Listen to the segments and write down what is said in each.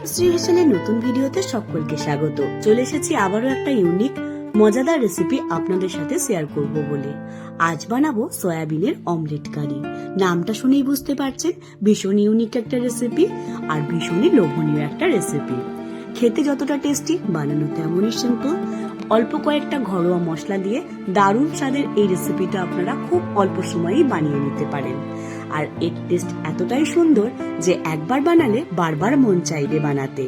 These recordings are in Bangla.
শ্রী হেসেলের নতুন ভিডিওতে সকলকে স্বাগত। চলে এসেছি আবারও একটা ইউনিক মজাদার রেসিপি আপনাদের সাথে শেয়ার করব বলে। আজ বানাবো সয়াবিনের অমলেট কারি। নামটা শুনেই বুঝতে পারছেন ভীষণ ইউনিক একটা রেসিপি আর ভীষণই লোভনীয় একটা রেসিপি। খেতে যতটা টেস্টি, বানানো তেমনই সিম্পল। অল্প কয়েকটা ঘরোয়া মশলা দিয়ে দারুণ স্বাদের এই রেসিপিটা আপনারা খুব অল্প সময়েই বানিয়ে নিতে পারেন। আর এর টেস্ট এতটাই সুন্দর যে একবার বানালে বারবার মন চাইবে বানাতে।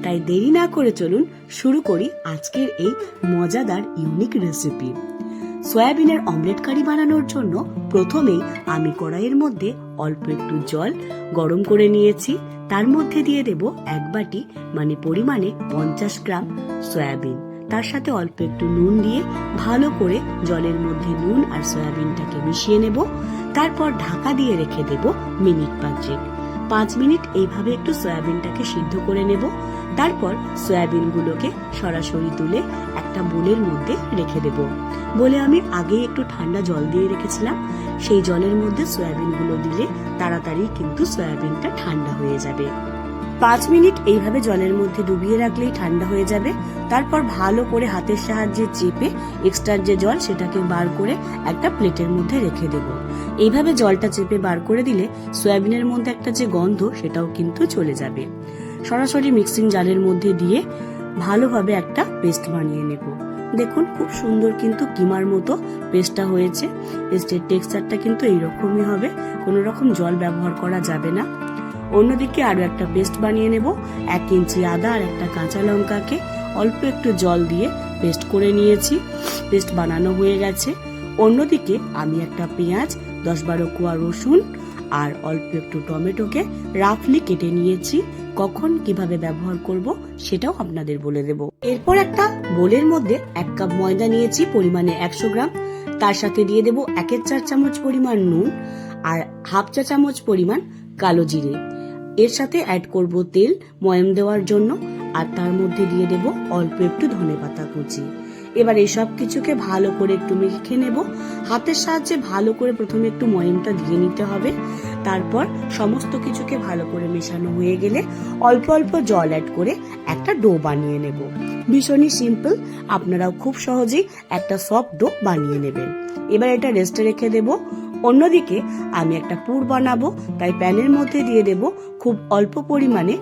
তাই দেরি না করে চলুন শুরু করি আজকের এই মজাদার ইউনিক রেসিপি। সয়াবিনের অমলেট কারি বানানোর জন্য প্রথমেই আমি কড়াইয়ের মধ্যে অল্প একটু জল গরম করে নিয়েছি। তার মধ্যে দিয়ে দেব এক বাটি পরিমাণে 50 গ্রাম সয়াবিন। তার সাথে অল্প একটু নুন দিয়ে ভালো করে জলের মধ্যে নুন আর সয়াবিনটাকে মিশিয়ে নেব। তারপর ঢাকা দিয়ে রেখে দেব মিনিট 5 মিনিট এইভাবে একটু সয়াবিনটাকে সিদ্ধ করে নেব। তারপর সয়াবিন গুলোকে সরাসরি তুলে একটা বোলের মধ্যে রেখে দেব। বলে আমি আগে একটু ঠান্ডা জল দিয়ে রেখেছিলাম, সেই জলের মধ্যে সয়াবিন গুলো দিলে তাড়াতাড়ি কিন্তু সয়াবিনটা ঠান্ডা হয়ে যাবে। 5 মিনিট এইভাবে জলের মধ্যে ডুবিয়ে রাখলেই ঠান্ডা হয়ে যাবে। তারপর ভালো করে হাতের সাহায্যে চেপে এক্সট্রা যে জল সেটাকে বার করে একটা প্লেটের মধ্যে রেখে দেব। এইভাবে জলটা চেপে বার করে দিলে সয়াবিনের মধ্যে একটা যে গন্ধ সেটাও কিন্তু চলে যাবে। সরাসরি মিক্সিং জারের মধ্যে দিয়ে ভালোভাবে একটা পেস্ট বানিয়ে নেব। দেখুন খুব সুন্দর কিন্তু কিমার মতো পেস্টটা হয়েছে। পেস্টের টেক্সচারটা কিন্তু এইরকমই হবে, কোনো রকম জল ব্যবহার করা যাবে না। অন্যদিকে আরো একটা পেস্ট বানিয়ে নেব। 1 ইঞ্চি আদা আর একটা কাঁচা লঙ্কাকে অল্প একটু জল দিয়ে পেস্ট করে নিয়েছি। পেস্ট বানানো হয়ে গেছে। অন্যদিকে আমি একটা পেঁয়াজ, 10-12 কোয়া রসুন আর অল্প একটু টমেটোকে রাফলি কেটে নিয়েছি। কখন কিভাবে ব্যবহার করব সেটাও আপনাদের বলে দেব। এরপর একটা বোলের মধ্যে 1 কাপ ময়দা নিয়েছি পরিমাণে 100 গ্রাম। তার সাথে দিয়ে দেব 1/4 চামচ পরিমাণ নুন আর 1/2 চা চামচ পরিমাণ কালো জিরে। এর সাথে অ্যাড করব তেল ময়াম দেওয়ার জন্য, আর তার মধ্যে দিয়ে দেব অল্প একটু ধনেপাতা কুচি। এবার এই সব কিছুকে ভালো করে একটু মেখে নেব। হাতের সাহায্যে ভালো করে প্রথমে একটু ময়ামটা দিয়ে নিতে হবে। তারপর সমস্ত কিছুকে ভালো করে মেশানো হয়ে গেলে অল্প অল্প জল অ্যাড করে একটা ডো বানিয়ে নেব। ভীষণই সিম্পল, আপনারাও খুব সহজেই একটা সফট ডো বানিয়ে নেবেন। এবার এটা রেস্টে রেখে দেব। অন্যদিকে আমি একটা পুর বানাবো, তাই প্যানের মধ্যে দিয়ে দেব খুব অল্প পরিমাণে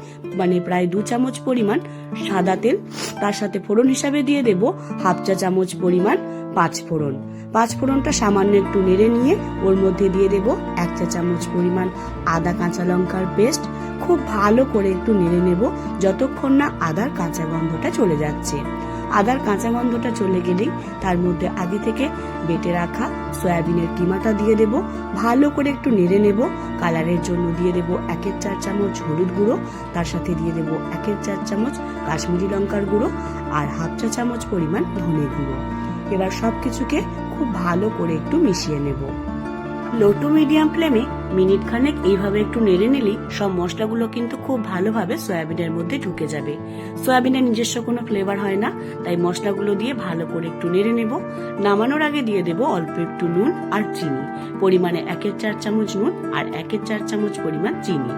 প্রায় 2 চামচ পরিমাণ সাদা তেল। তার সাথে ফোড়ন হিসাবে দিয়ে দেব 1/2 চা চামচ পরিমাণ 5 ফোড়ন। 5 ফোড়নটা সামান্য একটু নেড়ে নিয়ে ওর মধ্যে দিয়ে দেব 1 চা চামচ পরিমাণ আদা কাঁচা লঙ্কার পেস্ট। খুব ভালো করে একটু নেড়ে নেব যতক্ষণ না আদার কাঁচা গন্ধটা চলে যাচ্ছে। আদার কাঁচা গন্ধটা চলে গেলেই তার মধ্যে আগে থেকে বেটে রাখা সয়াবিনের কিমাটা দিয়ে দেব। ভালো করে একটু নেড়ে নেব। কালারের জন্য দিয়ে দেব 1/4 চামচ হলুদ গুঁড়ো। তার সাথে দিয়ে দেব 1/4 চামচ কাশ্মীরি লঙ্কার গুঁড়ো আর 1/2 চা চামচ পরিমাণ ধনে গুঁড়ো। এবার সবকিছুকে খুব ভালো করে একটু মিশিয়ে নেব। লো টু মিডিয়াম ফ্লেমে মিনিট খানেক এইভাবে একটু নেড়ে নিলেই সব মশলাগুলো কিন্তু খুব ভালোভাবে সয়াবিনের মধ্যে ঢুকে যাবে। সয়াবিনের নিজস্ব কোনো ফ্লেভার হয় না, তাই মশলাগুলো দিয়ে ভালো করে একটু নেড়ে নেব। নামানোর আগে দিয়ে দেব অল্প একটু নুন আর চিনি পরিমাণে 1/4 চামচ নুন আর 1/4 চামচ পরিমাণ চিনি।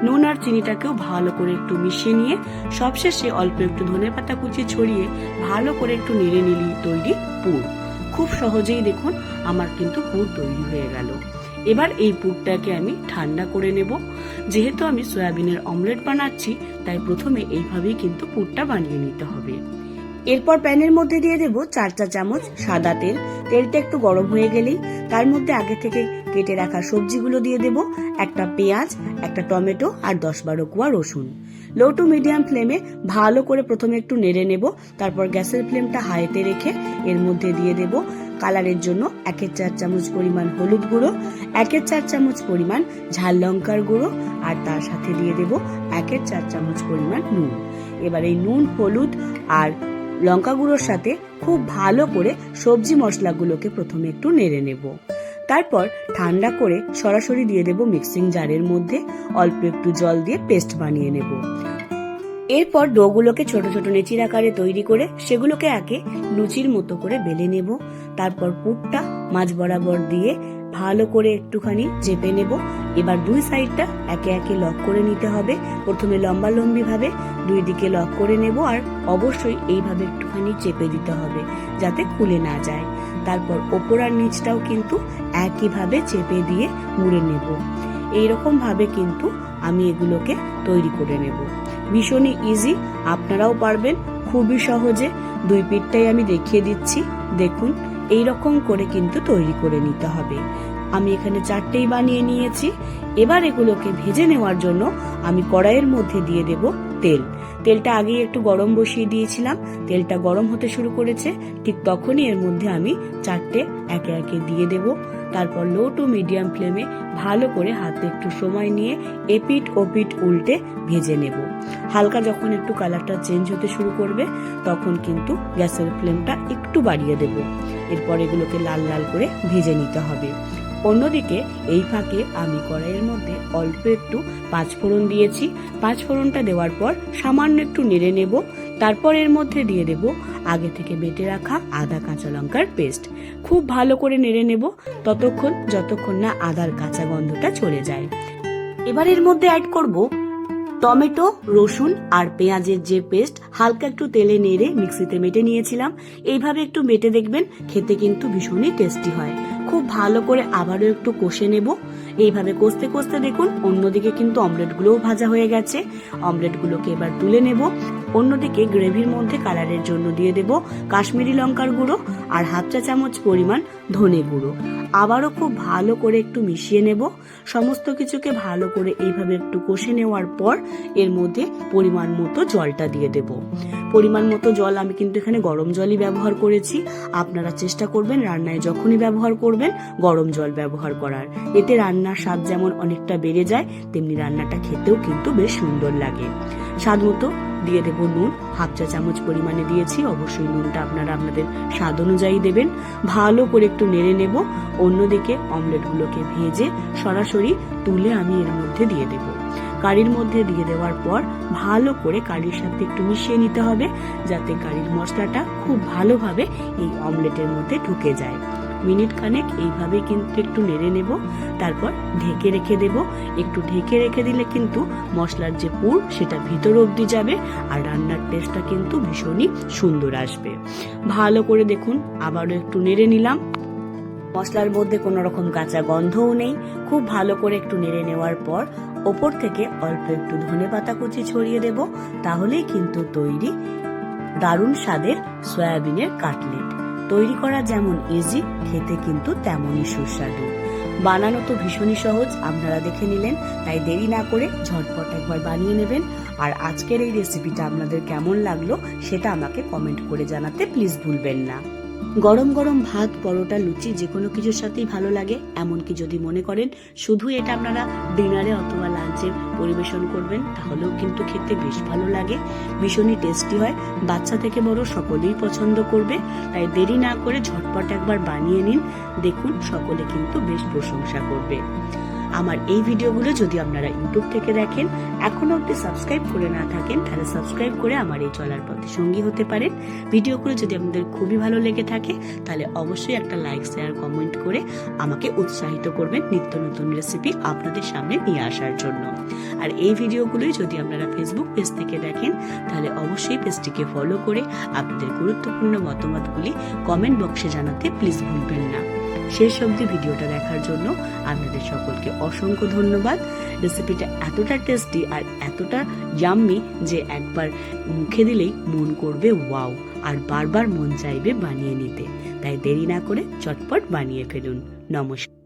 নুন আর চিনিটাকেও ভালো করে একটু মিশিয়ে নিয়ে সবশেষে অল্প একটু ধনেপাতা কুচি ছড়িয়ে ভালো করে একটু নেড়ে নিলেই তৈরি পুর। খুব সহজেই দেখুন আমার কিন্তু পুর তৈরি হয়ে গেল। এবার এই পুরটাকে আমি ঠান্ডা করে নেব। যেহেতু আমি সয়াবিনের অমলেট বানাচ্ছি, তাই প্রথমে এইভাবেই কিন্তু পুরটা বানিয়ে নিতে হবে। এরপর প্যানের মধ্যে দিয়ে দেব 4 চা চামচ সাদা তেল। তেলটা একটু গরম হয়ে গেলেই তার মধ্যে আগে থেকে কেটে রাখা সবজিগুলো দিয়ে দেব। একটা পেঁয়াজ, একটা টমেটো আর 10-12 কোয়া রসুন। লো টু মিডিয়াম ফ্লেমে ভালো করে প্রথমে একটু নেড়ে নেব। তারপর গ্যাসের ফ্লেমটা হাইতে রেখে এর মধ্যে দিয়ে দেব কালারের জন্য 1/4 চামচ পরিমাণ হলুদ গুঁড়ো, 1/4 চামচ পরিমাণ ঝাল লঙ্কার গুঁড়ো আর তার সাথে দিয়ে দেব 1/4 চামচ পরিমাণ নুন। এবার এই নুন, হলুদ আর লঙ্কা গুঁড়োর সাথে খুব ভালো করে সবজি মশলাগুলোকে প্রথমে একটু নেড়ে নেব। তারপর ঠান্ডা করে সরাসরি দিয়ে দেব মিক্সিং জারের মধ্যে। অল্প একটু জল দিয়ে পেস্ট বানিয়ে নেব। এরপর ডোগুলোকে ছোট ছোট নেচির আকারে তৈরি করে সেগুলোকে একে লুচির মতো করে বেলে নেব। তারপর পুরটা মাঝ বরাবর দিয়ে ভালো করে একটুখানি চেপে নেব। এবার দুই সাইডটা একে একে লক করে নিতে হবে। প্রথমে লম্বা লম্বি ভাবে দুই দিকে লক করে নেব, আর অবশ্যই এইভাবে একটুখানি চেপে দিতে হবে যাতে খুলে না যায়। তারপর ওপর আর নিচটাও কিন্তু একইভাবে চেপে দিয়ে মুড়ে নেব। এইরকম ভাবে কিন্তু আমি এগুলোকে তৈরি করে নেব। ভীষণই ইজি, আপনারাও পারবেন খুবই সহজে। দুই পিঠটাই আমি দেখিয়ে দিচ্ছি, দেখুন এইরকম করে কিন্তু তৈরি করে নিতে হবে। আমি এখানে 4টেই বানিয়ে নিয়েছি। এবার এগুলোকে ভেজে নেওয়ার জন্য আমি কড়াইয়ের মধ্যে দিয়ে দেব তেল। তেলটা আগেই একটু গরম বসিয়ে দিয়েছিলাম, তেলটা গরম হতে শুরু করেছে, ঠিক তখনই এর মধ্যে আমি 4টে একে একে দিয়ে দেব। তারপর লো টু মিডিয়াম ফ্লেমে ভালো করে হাতে একটু সময় নিয়ে এপিট ওপিট উল্টে ভেজে নেব। হালকা যখন একটু কালারটা চেঞ্জ হতে শুরু করবে তখন কিন্তু গ্যাসের ফ্লেমটা একটু বাড়িয়ে দেব। এরপর এগুলোকে লাল লাল করে ভেজে নিতে হবে। অন্যদিকে এই ফাঁকে আমি কড়াইয়ের মধ্যে অল্প একটু পাঁচফোড়ন দিয়েছি। পাঁচফোড়নটা দেওয়ার পর সামান্য একটু নেড়ে নেব। তারপর এর মধ্যে দিয়ে দেব আগে থেকে বেটে রাখা আদা কাঁচা লঙ্কার পেস্ট। খুব ভালো করে নেড়ে নেব ততক্ষণ যতক্ষণ না আদার কাঁচা গন্ধটা চলে যায়। এবার এর মধ্যে অ্যাড করব টমেটো, রসুন আর পেঁয়াজের যে পেস্ট হালকা একটু তেলে নেড়ে মিক্সিতে বেটে নিয়েছিলাম। এইভাবে একটু বেটে দেখবেন, খেতে কিন্তু ভীষণই টেস্টি হয়। খুব ভালো করে আবারও একটু কষে নেব। এইভাবে কষতে কষতে দেখুন অন্যদিকে কিন্তু অমলেটগুলোও ভাজা হয়ে গেছে। অমলেটগুলোকে এবার তুলে নেব। অন্যদিকে গ্রেভির মধ্যে কালারের জন্য দিয়ে দেব কাশ্মীরি লঙ্কার গুঁড়ো আর 1/2 চা চামচ পরিমাণ ধনে গুঁড়ো। আবারও খুব ভালো করে একটু মিশিয়ে নেব। সমস্ত কিছুকে ভালো করে এইভাবে একটু কষে নেওয়ার পর এর মধ্যে পরিমাণ মতো জলটা দিয়ে দেব। পরিমাণ মতো জল আমি কিন্তু এখানে গরম জলই ব্যবহার করেছি। আপনারা চেষ্টা করবেন রান্নায় যখনই ব্যবহার করবেন গরম জল ব্যবহার করার। এতে রান্নার স্বাদ যেমন অনেকটা বেড়ে যায়, তেমনি রান্নাটা খেতেও কিন্তু বেশ সুন্দর লাগে। স্বাদ মতো দিয়ে দেব নুন, 1/2 চা চামচ পরিমাণে দিয়েছি। অবশ্যই নুনটা আপনারা আপনাদের স্বাদ অনুযায়ী দেবেন। ভালো করে একটু নেড়ে নেব। অন্যদিকে অমলেটগুলোকে ভেজে সরাসরি তুলে আমি এর মধ্যে দিয়ে দেব। কারির মধ্যে দিয়ে দেওয়ার পর ভালো করে কারির সাথে একটু মিশিয়ে নিতে হবে যাতে কারির মশলাটা খুব ভালোভাবে এই অমলেটের মধ্যে ঢুকে যায়। মিনিট খানেক এইভাবে কিন্তু একটু নেড়ে নেব। তারপর ঢেকে রেখে দেব। একটু ঢেকে রেখে দিলে কিন্তু মশলার যে পুর সেটা ভিতর অবধি যাবে আর রান্নার টেস্টটা কিন্তু ভীষণই সুন্দর আসবে। ভালো করে দেখুন আবারও একটু নেড়ে নিলাম। মশলার মধ্যে কোনো রকম কাঁচা গন্ধও নেই। খুব ভালো করে একটু নেড়ে নেওয়ার পর ওপর থেকে অল্প একটু ধনেপাতা কুচি ছড়িয়ে দেব। তাহলেই কিন্তু তৈরি দারুণ স্বাদের সয়াবিনের কাটলেট। তৈরি করা যেমন ইজি, খেতে কিন্তু তেমনই সুস্বাদু। বানানো তো ভীষণই সহজ, আপনারা দেখে নিলেন। তাই দেরি না করে ঝটপট একবার বানিয়ে নেবেন। আর আজকের এই রেসিপিটা আপনাদের কেমন লাগলো সেটা আমাকে কমেন্ট করে জানাতে প্লিজ ভুলবেন না। গরম গরম ভাত, পরোটা, লুচি যে কোনো কিছুর সাথেই ভালো লাগে। এমনকি যদি মনে করেন শুধু এটা আপনারা ডিনারে অথবা লাঞ্চে পরিবেশন করবেন তাহলেও কিন্তু খেতে বেশ ভালো লাগে, ভীষণই টেস্টি হয়। বাচ্চা থেকে বড় সকলেই পছন্দ করবে। তাই দেরি না করে ঝটপট একবার বানিয়ে নিন, দেখুন সকলে কিন্তু বেশ প্রশংসা করবে। আমার এই ভিডিওগুলো যদি আপনারা ইউটিউব থেকে দেখেন, এখনো অবধি সাবস্ক্রাইব করে না থাকেন, তাহলে সাবস্ক্রাইব করে আমার এই চলার পথে সঙ্গী হতে পারেন। ভিডিওগুলো যদি আপনাদের খুবই ভালো লেগে থাকে তাহলে অবশ্যই একটা লাইক, শেয়ার, কমেন্ট করে আমাকে উৎসাহিত করবেন নিত্য নতুন রেসিপি আপনাদের সামনে নিয়ে আসার জন্য। আর এই ভিডিওগুলোই যদি আপনারা ফেসবুক পেজ থেকে দেখেন তাহলে অবশ্যই পেজটিকে ফলো করে আপনাদের গুরুত্বপূর্ণ মতামতগুলি কমেন্ট বক্সে জানাতে প্লিজ ভুলবেন না। শেষ অবধি ভিডিওটা দেখার জন্য আপনাদের সকলকে অসংখ্য ধন্যবাদ। রেসিপিটা এতটা টেস্টি আর এতটা ইয়াম্মি যে একবার মুখে দিলেই মন করবে ওয়াও, আর বারবার মন চাইবে বানিয়ে নিতে। তাই দেরি না করে চটপট বানিয়ে ফেলুন। নমস্কার।